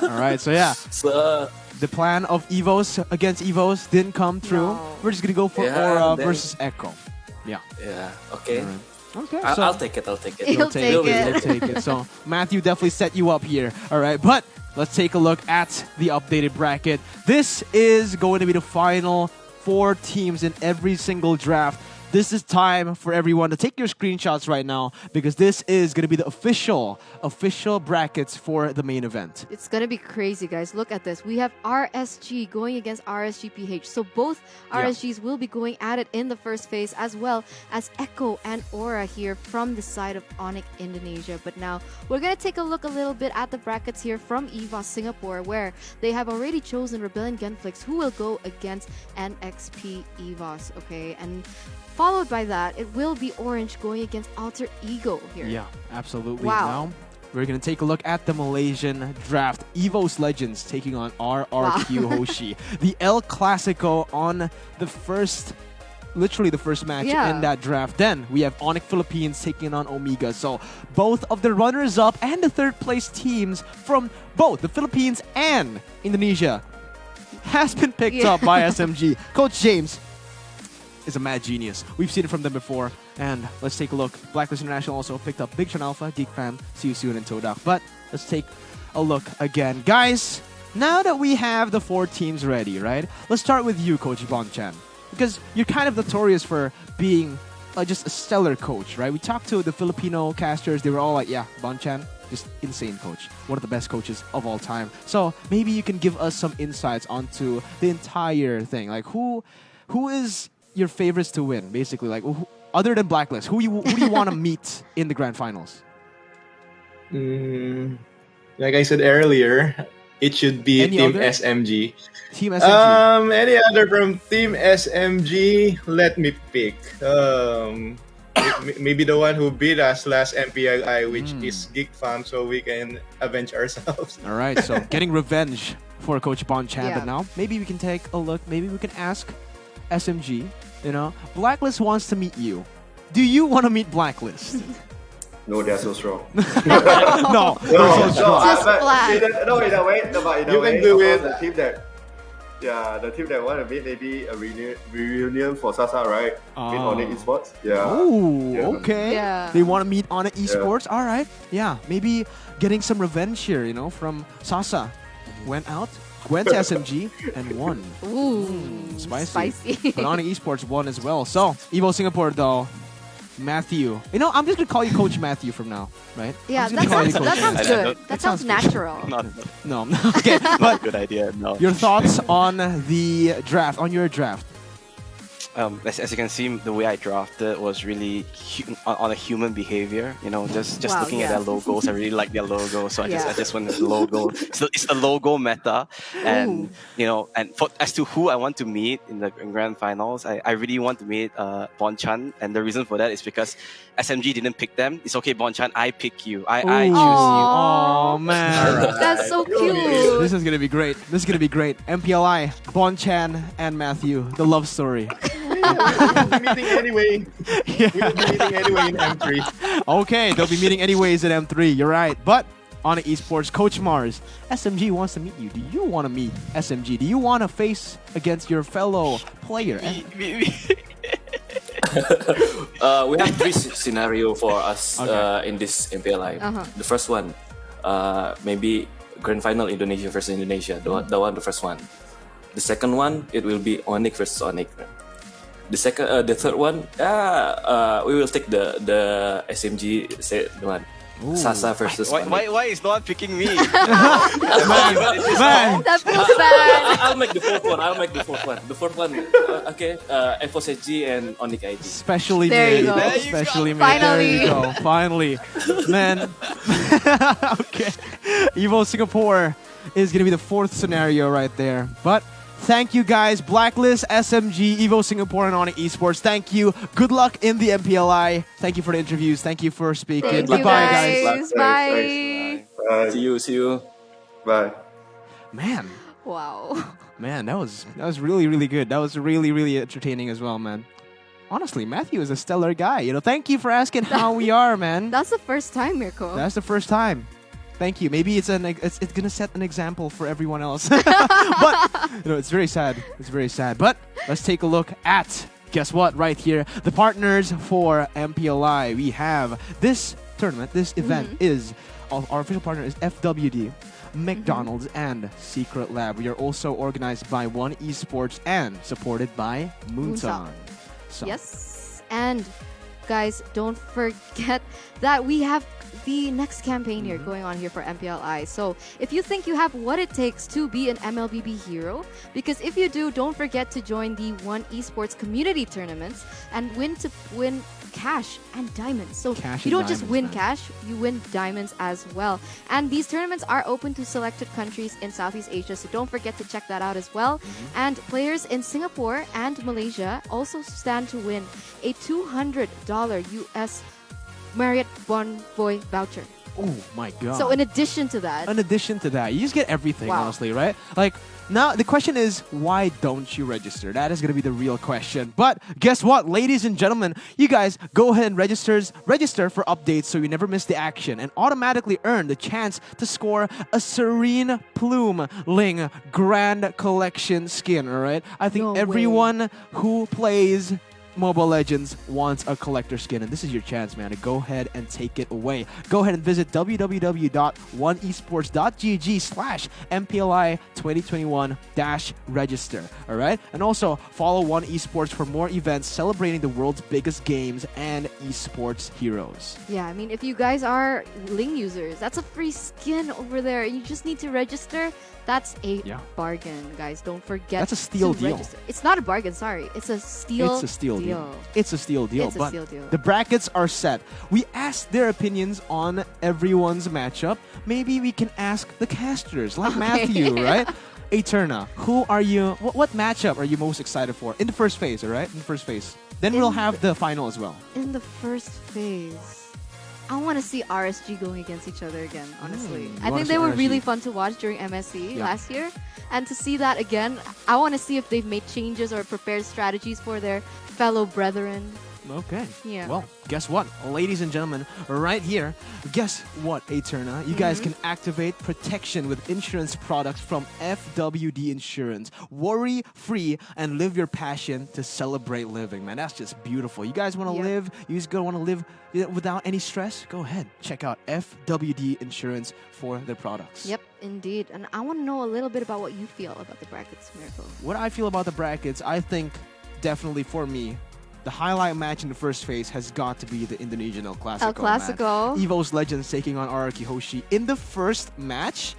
All right, so yeah. So The plan of EVOs against EVOs didn't come through. No. We're just gonna go for Yeah, Aura then- versus Echo. Yeah. yeah, okay. Okay. I'll take it. I'll take it. He'll take You'll it. take it. So Matthew definitely set you up here. All right, but let's take a look at the updated bracket. This is going to be the final 4 teams in every single draft. This is time for everyone to take your screenshots right now because this is going to be the official brackets for the main event. It's gonna be crazy, guys. Look at this. We have RSG going against RSGPH. So both RSGs will be going at it in the first phase, as well as Echo and Aura here from the side of ONIC Indonesia. But now we're gonna take a look a little bit at the brackets here from EVOS Singapore, where they have already chosen Rebellion GENFLIX, who will go against NXP EVOS. Okay, and followed by that, it will be Orange going against Alter Ego here. Yeah, absolutely. Wow. Now, we're going to take a look at the Malaysian draft. EVOS Legends taking on RRQ HOSHI. The El Clasico on the first, literally the first match Yeah. in that draft. Then we have ONIC Philippines taking on Omega. So both of the runners-up and the third place teams from both the Philippines and Indonesia has been picked up by SMG. Coach James is a mad genius. We've seen it from them before. And let's take a look. BLACKLIST INTERNATIONAL also picked up Big Sean Alpha, Geek Fam, See You Soon, and Todak. But let's take a look again. Guys, now that we have the 4 teams ready, right? Let's start with you, Coach Bonchan. Because you're kind of notorious for being just a stellar coach, right? We talked to the Filipino casters. They were all like, yeah, Bonchan, just insane coach. One of the best coaches of all time. So maybe you can give us some insights onto the entire thing. Like, who is your favorites to win, basically? Like, other than BLACKLIST, who do you want to meet in the grand finals? Like I said earlier, it should be Any Team other? SMG. Team SMG. Any other from Team SMG? Let me pick. Maybe the one who beat us last MPLI, which is Geek Fam, so we can avenge ourselves. All right, so getting revenge for Coach Bonchan. Yeah. But now, maybe we can take a look. Maybe we can ask SMG. You know, BLACKLIST wants to meet you. Do you want to meet BLACKLIST? No, they're so strong. No, they're so strong. Just flat. In a way, You can do it. The team that Yeah, the team that want to meet maybe a reunion for Sasa, right? Meet ONIC Esports. Yeah. Oh, Yeah. okay. Yeah. They want to meet on Esports. All right. Yeah, maybe getting some revenge here, from Sasa. Went out, went to SMG, and won. Ooh, Spicy. But ONIC Esports won as well. So, EVO Singapore, though, Matthew. I'm just going to call you Coach Matthew from now, right? Yeah, I'm just that gonna sounds, call you Coach that sounds Matthew. good. That sounds natural. Not No, okay. But good idea. No. your thoughts on the draft, on your draft? As you can see, the way I drafted was really on a human behavior. Just Wow, looking at yeah. their logos, I really like their logo, so I Yeah. just went with the logo. So it's the logo meta, and as to who I want to meet in the grand finals, I really want to meet Bonchan, and the reason for that is because SMG didn't pick them. It's okay, Bonchan, I pick you. I choose you. Oh, man. That's so cute. This is going to be great. MPLI, Bonchan, and Matthew, the love story. We'll be meeting anyway. We'll be meeting anyway in M3. Okay, they'll be meeting anyways at M3. You're right. But on Esports, Coach Mars, SMG wants to meet you. Do you want to meet SMG? Do you want to face against your fellow player? We have three scenario for us in this MPLI. The first one, maybe grand final Indonesia versus Indonesia. The first one. The second one, it will be ONIC versus ONIC. The third one, we will take the SMG one. Sasa versus ONIC. Why is no one picking me? Man, That feels bad. I'll make the fourth one. The fourth one, EVOS SG and ONIC ID. specially There made. you go. There you Specially go. made. There Finally. you go. Finally. Man. Okay. EVO Singapore is going to be the fourth scenario right there. But thank you guys. Blacklist, SMG, EVO Singapore, and ONIC Esports. Thank you. Good luck in the MPLI. Thank you for the interviews. Thank you for speaking. Thank you, Goodbye, guys. Thanks. Bye. Bye. See you. Bye. Man. Wow. Man, that was really, really good. That was really, really entertaining as well, man. Honestly, Matthew is a stellar guy. Thhank you for asking how we are, man. That's the first time, Mirko. That's the first time. Thank you. Maybe it's gonna set an example for everyone else. But it's very sad. It's very sad. But let's take a look at, guess what, right here, the partners for MPLI. We have this tournament, this event is, our official partner is FWD, McDonald's, and Secret Lab. We are also organized by ONE Esports and supported by Moonsong. So, Yes. And guys, don't forget that we have the next campaign here going on here for MPLI. So if you think you have what it takes to be an MLBB hero, because if you do, don't forget to join the ONE Esports community tournaments and win cash and diamonds. So Cash you and don't just diamonds, win man. cash, you win diamonds as well. And these tournaments are open to selected countries in Southeast Asia, so don't forget to check that out as well. And players in Singapore and Malaysia also stand to win a $200 US Marriott Bonvoy voucher. oh my god. So in addition to that, In addition to that, you just get everything, Wow. honestly, right? Like, now the question is, why don't you register? That is going to be the real question. But guess what, ladies and gentlemen, you guys go ahead and register for updates so you never miss the action and automatically earn the chance to score a Serene Plume Ling Grand Collection skin, all right? I think No way. everyone who plays Mobile Legends wants a collector skin, and this is your chance, man, to go ahead and take it away. Go ahead and visit www.oneesports.gg/MPLI2021-register, all right? And also follow ONE Esports for more events celebrating the world's biggest games and esports heroes. yeah, I mean, if you guys are Ling users, that's a free skin over there. You just need to register. That's a Yeah. bargain, guys. Don't forget. That's a steal to deal. register. It's not a bargain. Sorry, it's a steal. It's a steal deal. It's a steal deal. It's a But steal deal. the brackets are set. We asked their opinions on everyone's matchup. Maybe we can ask the casters, like Okay. Matthew, right? Eterna, who are you? What matchup are you most excited for in the first phase? All right, in the first phase. Then we'll have the final as well. In the first phase, I want to see RSG going against each other again, honestly. you I wanna think see they were RSG. really fun to watch during MSC Yeah. last year. And to see that again, I want to see if they've made changes or prepared strategies for their fellow brethren. Okay. Yeah. Well, guess what? Ladies and gentlemen, right here, guess what, Eterna? You guys can activate protection with insurance products from FWD Insurance. Worry-free and live your passion to celebrate living, man. That's just beautiful. You guys want to live? You just want to live without any stress? Go ahead. Check out FWD Insurance for their products. Yep, indeed. And I want to know a little bit about what you feel about the brackets, Miracle. What I feel about the brackets, I think definitely for me, the highlight match in the first phase has got to be the Indonesian El Clasico. El Clasico. Man. EVOS Legends taking on RRQ HOSHI. In the first match,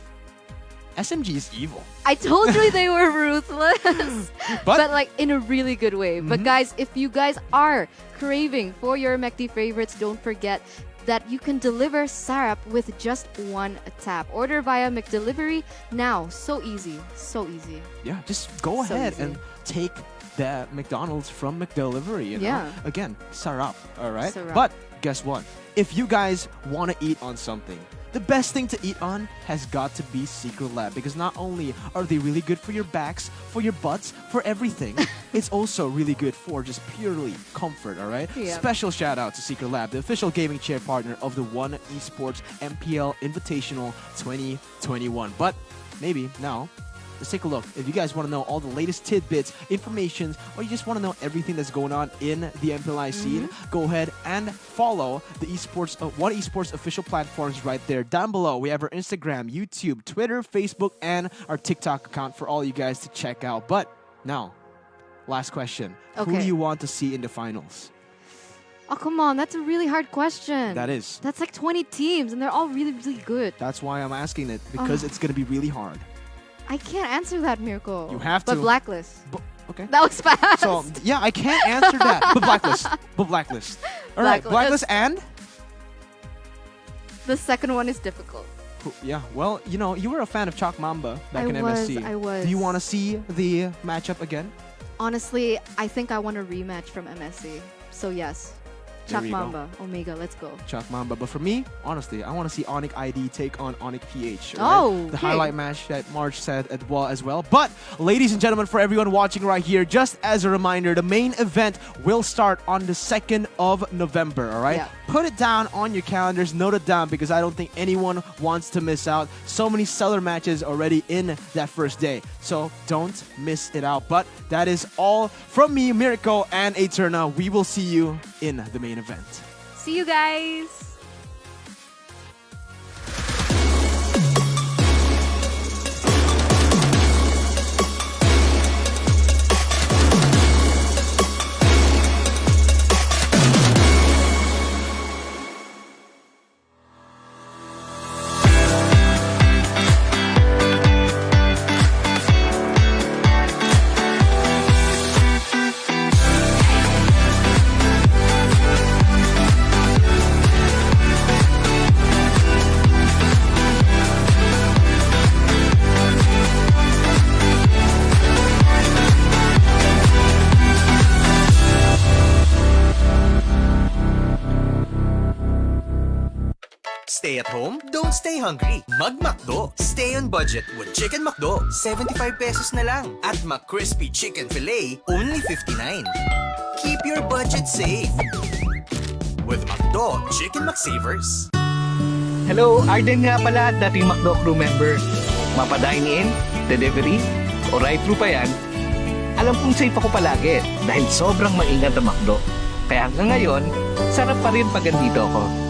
SMG is evil. I told you they were ruthless. But like in a really good way. But guys, if you guys are craving for your McD favorites, don't forget that you can deliver Sarap with just one tap. Order via McDelivery now. So easy. So easy. yeah, just go So ahead easy. and take the McDonald's from McDelivery. You know? Yeah. Again, sarap. All right. Sarap. But guess what? If you guys want to eat on something, the best thing to eat on has got to be Secret Lab, because not only are they really good for your backs, for your butts, for everything, it's also really good for just purely comfort, all right? Yep. Special shout out to Secret Lab, the official gaming chair partner of the ONIC Esports MPL Invitational 2021. But maybe now, let's take a look. If you guys want to know all the latest tidbits, information, or you just want to know everything that's going on in the MPLI scene, go ahead and follow the esports, One Esports official platforms right there. Down below, we have our Instagram, YouTube, Twitter, Facebook, and our TikTok account for all you guys to check out. But now, last question. Who Okay. do you want to see in the finals? Oh, come on. That's a really hard question. That is. That's like 20 teams, and they're all really, really good. That's why I'm asking it, because it's going to be really hard. I can't answer that, Miracle. You have But to. Blacklist. Okay. That was fast. So, yeah, I can't answer that. But Blacklist. But Blacklist. All right, Blacklist. Blacklist and? The second one is difficult. Yeah, well, you know, you were a fan of Chalk Mamba back in MSC. I was. Do you want to see the matchup again? Honestly, I think I want a rematch from MSC. So yes. There Chak you go. Mamba, Omega, let's go. Chalk Mamba. But for me, honestly, I want to see ONIC ID take on ONIC PH. Oh, The okay. highlight match that March said as well. But, ladies and gentlemen, for everyone watching right here, just as a reminder, the main event will start on the 2nd of November, all right? Yeah. Put it down on your calendars, note it down, because I don't think anyone wants to miss out. So many seller matches already in that first day. So don't miss it out. But that is all from me, Miracle, and Eterna. We will see you in the main event. See you guys. Stay at home? Don't stay hungry. Mag-McDo. Stay on budget with Chicken McDo. 75 pesos na lang. At McCrispy Chicken Filet, only 59. Keep your budget safe with McDo Chicken McSavers. Hello, Arden nga pala, dating McDo crew member. Mapa-dine-in, delivery, o ride-thru pa yan, alam kong safe ako palagi dahil sobrang maingat ang McDo. Kaya hanggang ngayon, sarap pa rin pag andito ako.